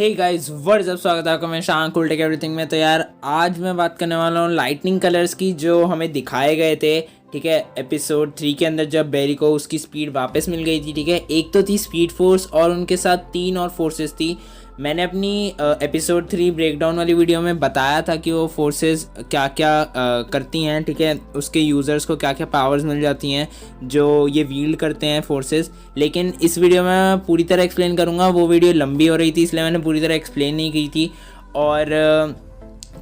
Hey guys what's up, स्वागत है आपका मैं शान कूल टेक एवरीथिंग में। तो यार आज मैं बात करने वाला हूँ लाइटनिंग कलर्स की जो हमें दिखाए गए थे। ठीक है, एपिसोड 3 के अंदर जब बेरी को उसकी स्पीड वापस मिल गई थी। ठीक है, एक तो थी स्पीड फोर्स और उनके साथ 3 और फोर्सेस थी। मैंने अपनी एपिसोड 3 ब्रेकडाउन वाली वीडियो में बताया था कि वो फोर्सेस क्या क्या करती हैं। ठीक है, उसके यूज़र्स को क्या क्या पावर्स मिल जाती हैं जो ये वील्ड करते हैं फोर्सेस। लेकिन इस वीडियो में पूरी तरह एक्सप्लेन करूँगा। वो वीडियो लंबी हो रही थी इसलिए मैंने पूरी तरह एक्सप्लेन नहीं की थी। और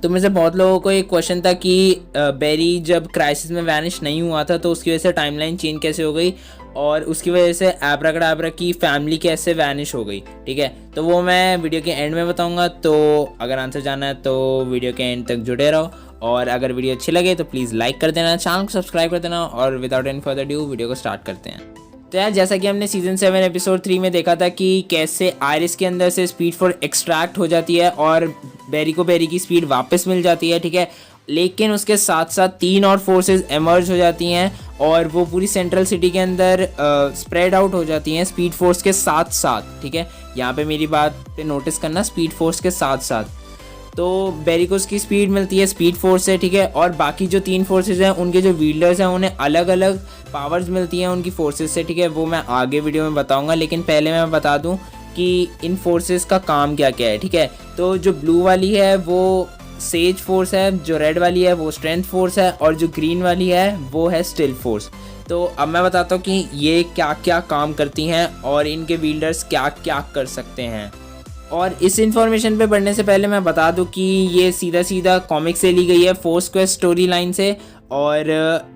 तो में से बहुत लोगों को एक क्वेश्चन था कि बेरी जब क्राइसिस में वैनिश नहीं हुआ था तो उसकी वजह से टाइमलाइन चेंज कैसे हो गई और उसकी वजह से एब्राकडाब्रा की फैमिली कैसे वैनिश हो गई। ठीक है, तो वो मैं वीडियो के एंड में बताऊंगा। तो अगर आंसर जानना है तो वीडियो के एंड तक जुड़े रहो। और अगर वीडियो अच्छी लगे तो प्लीज़ लाइक कर देना, चैनल को सब्सक्राइब कर देना। और without any further due video को स्टार्ट करते हैं। तो यार जैसा कि हमने सीजन 7 एपिसोड 3 में देखा था कि कैसे आयरिस के अंदर से स्पीड फोर्स एक्सट्रैक्ट हो जाती है और बेरी को बेरी की स्पीड वापस मिल जाती है। ठीक है, लेकिन उसके साथ साथ 3 और फोर्सेस एमर्ज हो जाती हैं और वो पूरी सेंट्रल सिटी के अंदर स्प्रेड आउट हो जाती हैं स्पीड फोर्स के साथ साथ। ठीक है, यहाँ पे मेरी बात पे नोटिस करना, स्पीड फोर्स के साथ साथ। तो बेरी को उसकी स्पीड मिलती है स्पीड फोर्स से। ठीक है, और बाकी जो 3 फोर्सेज हैं उनके जो वील्डर्स हैं उन्हें अलग अलग पावर्स मिलती हैं उनकी फोर्सेज से। ठीक है, वो मैं आगे वीडियो में बताऊंगा, लेकिन पहले मैं बता दूं कि इन फोर्सेस का काम क्या क्या है। ठीक है, तो जो ब्लू वाली है वो सेज फोर्स है, जो रेड वाली है वो स्ट्रेंथ फोर्स है और जो ग्रीन वाली है वो है स्टिल फोर्स। तो अब मैं बताता हूँ कि ये क्या क्या काम करती हैं और इनके वील्डर्स क्या क्या कर सकते हैं। और इस इन्फॉर्मेशन पे बढ़ने से पहले मैं बता दूं कि ये सीधा सीधा कॉमिक से ली गई है, फोर्स क्वेस्ट स्टोरी लाइन से। और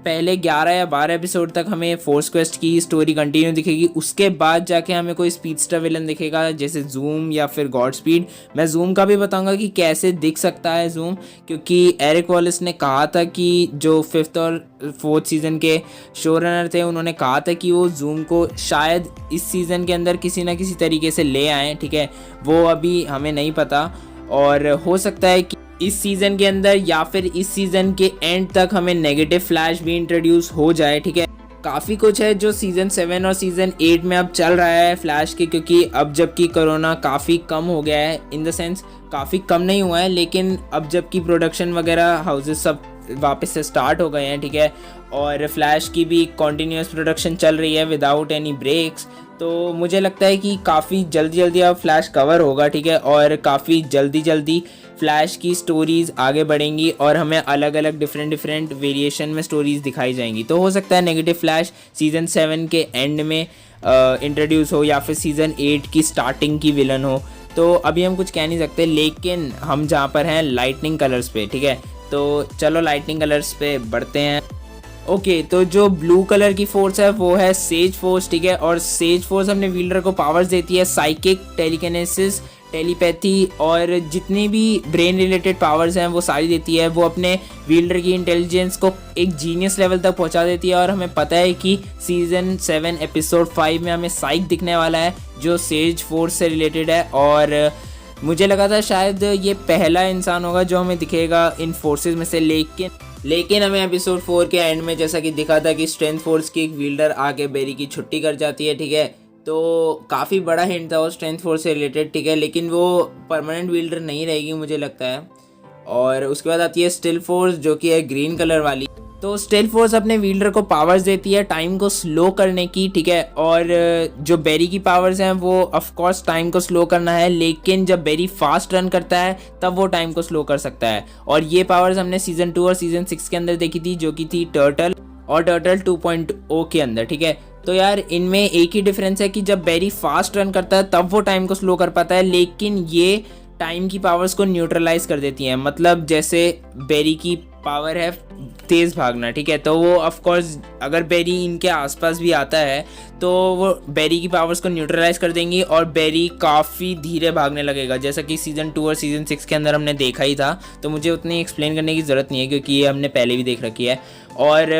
पहले 11 या 12 एपिसोड तक हमें फोर्स क्वेस्ट की स्टोरी कंटिन्यू दिखेगी। उसके बाद जाके हमें कोई स्पीडस्टर विलन दिखेगा जैसे जूम या फिर गॉड स्पीड। मैं जूम का भी बताऊंगा कि कैसे दिख सकता है जूम, क्योंकि एरिक वॉलिस ने कहा था कि जो 5th और 4th सीज़न के शो रनर थे उन्होंने कहा था कि वो जूम को शायद इस सीज़न के अंदर किसी ना किसी तरीके से ले आएँ। ठीक है, वो अभी हमें नहीं पता और हो सकता है कि इस सीज़न के अंदर या फिर इस सीज़न के एंड तक हमें नेगेटिव फ्लैश भी इंट्रोड्यूस हो जाए। ठीक है, काफ़ी कुछ है जो सीज़न 7 और सीज़न 8 में अब चल रहा है फ्लैश के, क्योंकि अब जबकि कोरोना काफ़ी कम हो गया है, इन द सेंस काफ़ी कम नहीं हुआ है, लेकिन अब जबकि प्रोडक्शन वगैरह हाउसेस सब वापस से स्टार्ट हो गए हैं। ठीक है, और फ्लैश की भी कॉन्टीन्यूस प्रोडक्शन चल रही है विदाउट एनी ब्रेक्स। तो मुझे लगता है कि काफ़ी जल्दी अब फ्लैश कवर होगा। ठीक है, और काफ़ी जल्दी फ्लैश की स्टोरीज़ आगे बढ़ेंगी और हमें अलग अलग डिफरेंट वेरिएशन में स्टोरीज़ दिखाई जाएंगी। तो हो सकता है नेगेटिव फ्लैश सीज़न 7 के एंड में इंट्रोड्यूस हो या फिर सीज़न 8 की स्टार्टिंग की विलन हो। तो अभी हम कुछ कह नहीं सकते, लेकिन हम जहाँ पर हैं लाइटनिंग कलर्स पे। ठीक है, तो चलो लाइटनिंग कलर्स पे बढ़ते हैं। ओके, तो जो ब्लू कलर की फोर्स है वो है सेज फोर्स। ठीक है, और सेज फोर्स अपने विल्डर को पावर्स देती है साइकिक, टेलीकिनेसिस, टेलीपैथी और जितनी भी ब्रेन रिलेटेड पावर्स हैं वो सारी देती है। वो अपने विल्डर की इंटेलिजेंस को एक जीनियस लेवल तक पहुंचा देती है। और हमें पता है कि सीज़न 7 एपिसोड 5 में हमें साइक दिखने वाला है जो सेज फोर्स से रिलेटेड है। और मुझे लगा था शायद ये पहला इंसान होगा जो हमें दिखेगा इन फोर्सेस में से, लेकिन हमें एपिसोड 4 के एंड में जैसा कि दिखा था कि स्ट्रेंथ फोर्स की एक विल्डर आके बेरी की छुट्टी कर जाती है। ठीक है, तो काफ़ी बड़ा हिंट था वो स्ट्रेंथ फोर्स से रिलेटेड। ठीक है, लेकिन वो परमानेंट विल्डर नहीं रहेगी मुझे लगता है। और उसके बाद आती है स्टिल फोर्स जो कि है ग्रीन कलर वाली। तो स्टिल फोर्स अपने विल्डर को पावर्स देती है टाइम को स्लो करने की। ठीक है, और जो बेरी की पावर्स हैं वो ऑफ कोर्स टाइम को स्लो करना है, लेकिन जब बेरी फास्ट रन करता है तब वो टाइम को स्लो कर सकता है। और ये पावर्स हमने सीज़न 2 और सीज़न 6 के अंदर देखी थी, जो कि थी टर्टल और टर्टल 2.0 के अंदर। ठीक है, तो यार इनमें एक ही डिफरेंस है कि जब बेरी फास्ट रन करता है तब वो टाइम को स्लो कर पाता है, लेकिन ये टाइम की पावर्स को न्यूट्रलाइज कर देती हैं। मतलब जैसे बेरी की पावर है तेज़ भागना। ठीक है, तो वो ऑफ कोर्स अगर बेरी इनके आसपास भी आता है तो वो बेरी की पावर्स को न्यूट्रलाइज कर देंगी और बेरी काफ़ी धीरे भागने लगेगा, जैसा कि सीज़न 2 और सीज़न 6 के अंदर हमने देखा ही था। तो मुझे उतनी एक्सप्लेन करने की ज़रूरत नहीं है क्योंकि ये हमने पहले भी देख रखी है। और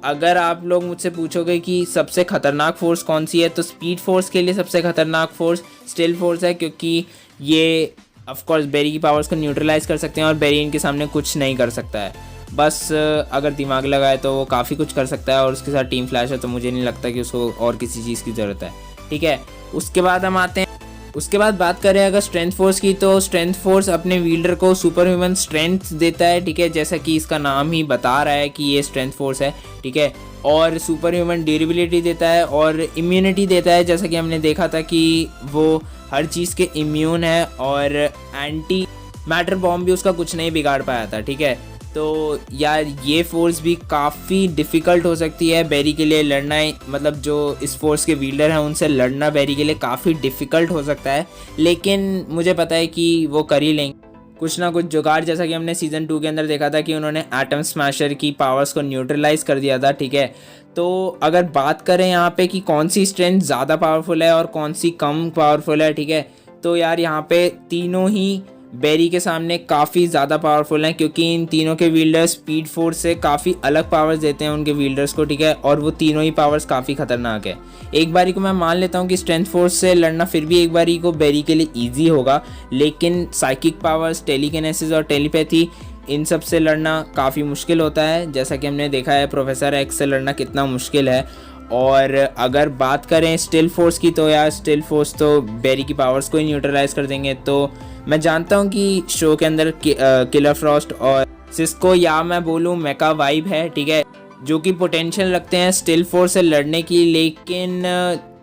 अगर आप लोग मुझसे पूछोगे कि सबसे ख़तरनाक फोर्स कौन सी है, तो स्पीड फोर्स के लिए सबसे ख़तरनाक फोर्स स्टिल फोर्स है, क्योंकि ये ऑफ कोर्स बेरी की पावर्स को न्यूट्रलाइज कर सकते हैं और बेरी इनके सामने कुछ नहीं कर सकता है। बस अगर दिमाग लगाए तो वो काफ़ी कुछ कर सकता है और उसके साथ टीम फ्लैश है, तो मुझे नहीं लगता कि उसको और किसी चीज़ की ज़रूरत है। ठीक है, उसके बाद हम आते हैं उसके बाद बात करें अगर स्ट्रेंथ फोर्स की, तो स्ट्रेंथ फोर्स अपने विल्डर को सुपर ह्यूमन स्ट्रेंथ देता है, ठीक है, जैसा कि इसका नाम ही बता रहा है कि ये स्ट्रेंथ फोर्स है, ठीक है। और सुपर ह्यूमन ड्यूरेबिलिटी देता है और इम्यूनिटी देता है, जैसा कि हमने देखा था कि वो हर चीज़ के इम्यून है और एंटी मैटर बॉम्ब भी उसका कुछ नहीं बिगाड़ पाया था, ठीक है। तो यार ये फोर्स भी काफ़ी डिफ़िकल्ट हो सकती है बैरी के लिए लड़ना, मतलब जो इस फोर्स के विल्डर हैं उनसे लड़ना बैरी के लिए काफ़ी डिफ़िकल्ट हो सकता है, लेकिन मुझे पता है कि वो कर ही लेंगे कुछ ना कुछ जुगाड़, जैसा कि हमने सीज़न 2 के अंदर देखा था कि उन्होंने एटम स्मैशर की पावर्स को न्यूट्रलाइज कर दिया था, ठीक है। तो अगर बात करें यहाँ पे कि कौन सी स्ट्रेंथ ज़्यादा पावरफुल है और कौन सी कम पावरफुल है, ठीक है, तो यार यहाँ पे तीनों ही बैरी के सामने काफ़ी ज़्यादा पावरफुल हैं, क्योंकि इन तीनों के विल्डर्स स्पीड फोर्स से काफ़ी अलग पावर्स देते हैं उनके विल्डर्स को, ठीक है, और वो तीनों ही पावर्स काफ़ी ख़तरनाक है। एक बारी को मैं मान लेता हूँ कि स्ट्रेंथ फोर्स से लड़ना फिर भी एक बारी को बैरी के लिए ईजी होगा, लेकिन साइकिक पावर्स, टेलीकिनेसिस और टेलीपैथी, इन सब से लड़ना काफ़ी मुश्किल होता है, जैसा कि हमने देखा है प्रोफेसर एक्स से लड़ना कितना मुश्किल है। और अगर बात करें स्टिल फोर्स की, तो यार स्टिल फोर्स तो बैरी की पावर्स को ही न्यूट्रलाइज कर देंगे। तो मैं जानता हूँ कि शो के अंदर किलर फ्रॉस्ट और सिस्को या मैं बोलूँ मेका वाइब है, ठीक है, जो कि पोटेंशियल रखते हैं स्टिल फोर्स से लड़ने की, लेकिन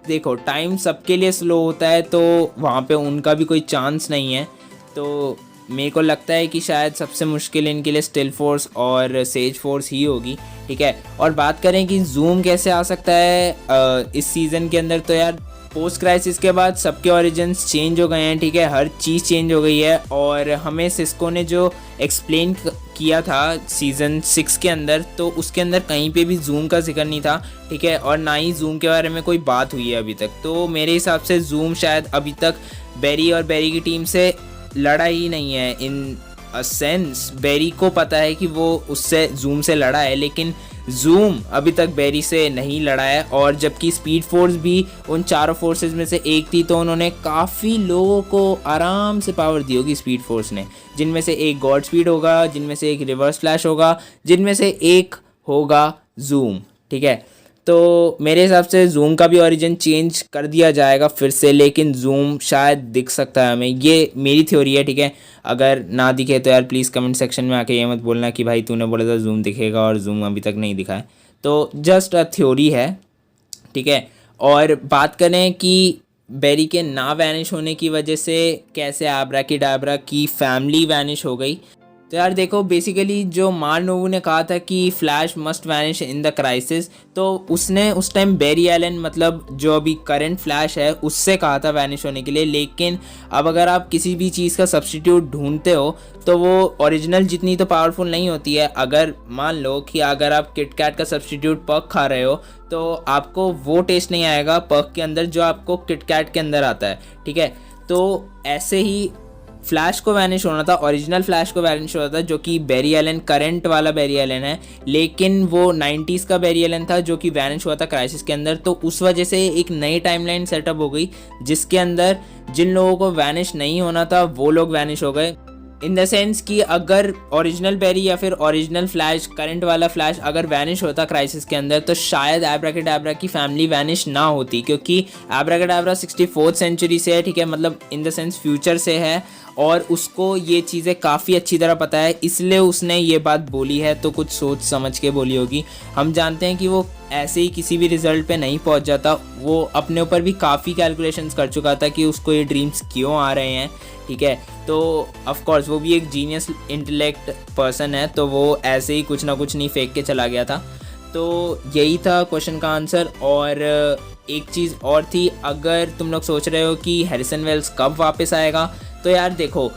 देखो टाइम सबके लिए स्लो होता है, तो वहाँ पे उनका भी कोई चांस नहीं है। तो मेरे को लगता है कि शायद सबसे मुश्किल इनके लिए स्टिल फोर्स और सेज फोर्स ही होगी, ठीक है। और बात करें कि जूम कैसे आ सकता है इस सीज़न के अंदर, तो यार पोस्ट क्राइसिस के बाद सबके ओरिजिन्स चेंज हो गए हैं, ठीक है, हर चीज़ चेंज हो गई है। और हमें सिस्को ने जो एक्सप्लेन किया था सीज़न 6 के अंदर, तो उसके अंदर कहीं पे भी जूम का जिक्र नहीं था, ठीक है, और ना ही जूम के बारे में कोई बात हुई है अभी तक। तो मेरे हिसाब से जूम शायद अभी तक बैरी और बैरी की टीम से लड़ा ही नहीं है। इन अ सेंस बैरी को पता है कि वो उससे जूम से लड़ा है, लेकिन जूम अभी तक बैरी से नहीं लड़ा है। और जबकि स्पीड फोर्स भी उन चारों फोर्सेस में से एक थी, तो उन्होंने काफ़ी लोगों को आराम से पावर दी होगी स्पीड फोर्स ने, जिनमें से एक गॉड स्पीड होगा, जिनमें से एक रिवर्स फ्लैश होगा, जिनमें से एक होगा जूम, ठीक है। तो मेरे हिसाब से जूम का भी ओरिजिन चेंज कर दिया जाएगा फिर से, लेकिन जूम शायद दिख सकता है हमें, ये मेरी थ्योरी है, ठीक है। अगर ना दिखे तो यार प्लीज़ कमेंट सेक्शन में आके ये मत बोलना कि भाई तूने बोला था जूम दिखेगा और जूम अभी तक नहीं दिखा है। तो जस्ट अ थ्योरी है, ठीक है। और बात करें कि बैरी के ना वैनिश होने की वजह से कैसे आब्राकेडाब्रा की फैमिली वैनिश हो गई, तो यार देखो बेसिकली जो मार नोवू ने कहा था कि flash must vanish in the crisis, तो उसने उस टाइम बैरी एलन मतलब जो अभी करंट फ्लैश है उससे कहा था वैनिश होने के लिए। लेकिन अब अगर आप किसी भी चीज़ का सब्स्टिट्यूट ढूंढते हो तो वो ओरिजिनल जितनी तो पावरफुल नहीं होती है। अगर मान लो कि अगर आप किटकैट का सब्स्टिट्यूट पर्क खा रहे हो तो आपको वो टेस्ट नहीं आएगा पर्क के अंदर जो आपको किटकैट के अंदर आता है, ठीक है। तो ऐसे ही फ्लैश को वैनिश होना था, ओरिजिनल फ्लैश को वैनिश होना था, जो कि बैरी एलन करंट वाला बैरी एलन है, लेकिन वो 90s का बैरी एलन था जो कि वैनिश हुआ था क्राइसिस के अंदर। तो उस वजह से एक नई टाइमलाइन सेटअप हो गई जिसके अंदर जिन लोगों को वैनिश नहीं होना था वो लोग वैनिश हो गए। इन द सेंस कि अगर ओरिजिनल बैरी या फिर ओरिजिनल फ्लैश करंट वाला फ्लैश अगर वैनिश होता क्राइसिस के अंदर तो शायद एब्राकेडाब्रा की फैमिली वैनिश ना होती, क्योंकि एब्राकेडाब्रा 64th सेंचुरी से है, ठीक है, मतलब इन द सेंस फ्यूचर से है और उसको ये चीज़ें काफ़ी अच्छी तरह पता है, इसलिए उसने ये बात बोली है। तो कुछ सोच समझ के बोली होगी। हम जानते हैं कि वो ऐसे ही किसी भी रिजल्ट पे नहीं पहुंच जाता, वो अपने ऊपर भी काफ़ी कैलकुलेशंस कर चुका था कि उसको ये ड्रीम्स क्यों आ रहे हैं, ठीक है। तो ऑफ कोर्स वो भी एक जीनियस इंटेलेक्ट पर्सन है, तो वो ऐसे ही कुछ ना कुछ नहीं फेंक के चला गया था। तो यही था क्वेश्चन का आंसर। और एक चीज़ और थी, अगर तुम लोग सोच रहे हो कि हैरिसन वेल्स कब वापस आएगा, तो यार देखो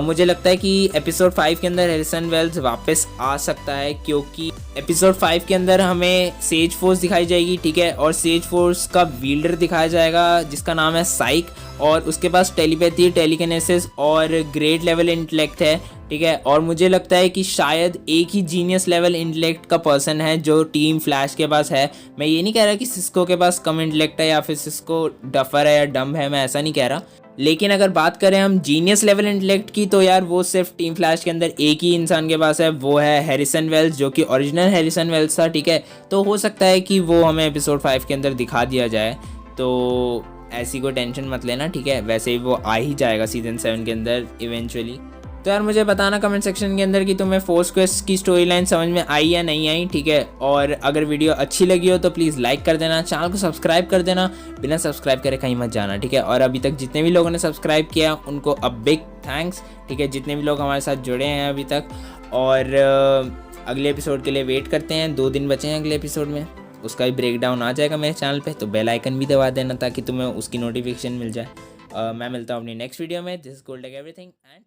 मुझे लगता है कि एपिसोड 5 के अंदर हैरिसन वेल्स वापस आ सकता है, क्योंकि एपिसोड 5 के अंदर हमें सेज फोर्स दिखाई जाएगी, ठीक है, और सेज फोर्स का विल्डर दिखाया जाएगा जिसका नाम है साइक, और उसके पास टेलीपैथी, टेलीकिनेसिस और ग्रेट लेवल इंटेलेक्ट है, ठीक है। और मुझे लगता है कि शायद एक ही जीनियस लेवल इंटेलेक्ट का पर्सन है जो टीम फ्लैश के पास है। मैं ये नहीं कह रहा कि सिस्को के पास कम इंटेलेक्ट है या फिर सिस्को डफर है या डम है, मैं ऐसा नहीं कह रहा। लेकिन अगर बात करें हम जीनियस लेवल इंटेलेक्ट की, तो यार वो सिर्फ टीम फ्लैश के अंदर एक ही इंसान के पास है, वो है हैरिसन वेल्स, जो कि ओरिजिनल हैरिसन वेल्स था, ठीक है। तो हो सकता है कि वो हमें एपिसोड 5 के अंदर दिखा दिया जाए। तो ऐसी कोई टेंशन मत लेना, ठीक है। वैसे ही वो आ ही जाएगा सीजन 7 के अंदर इवेंचुअली। तो यार मुझे बताना कमेंट सेक्शन के अंदर कि तुम्हें फोर्स क्वेस्ट की स्टोरी लाइन समझ में आई या नहीं आई, ठीक है। और अगर वीडियो अच्छी लगी हो तो प्लीज़ लाइक कर देना, चैनल को सब्सक्राइब कर देना, बिना सब्सक्राइब करे कहीं मत जाना, ठीक है। और अभी तक जितने भी लोगों ने सब्सक्राइब किया उनको अ बिग थैंक्स, ठीक है, जितने भी लोग हमारे साथ जुड़े हैं अभी तक। और अगले एपिसोड के लिए वेट करते हैं, 2 दिन बचे हैं अगले एपिसोड में, उसका भी ब्रेकडाउन आ जाएगा मेरे चैनल पे, तो बेल आइकन भी दबा देना ताकि तुम्हें उसकी नोटिफिकेशन मिल जाए। मैं मिलता हूँ अपनी नेक्स्ट वीडियो में। This is gold tech everything and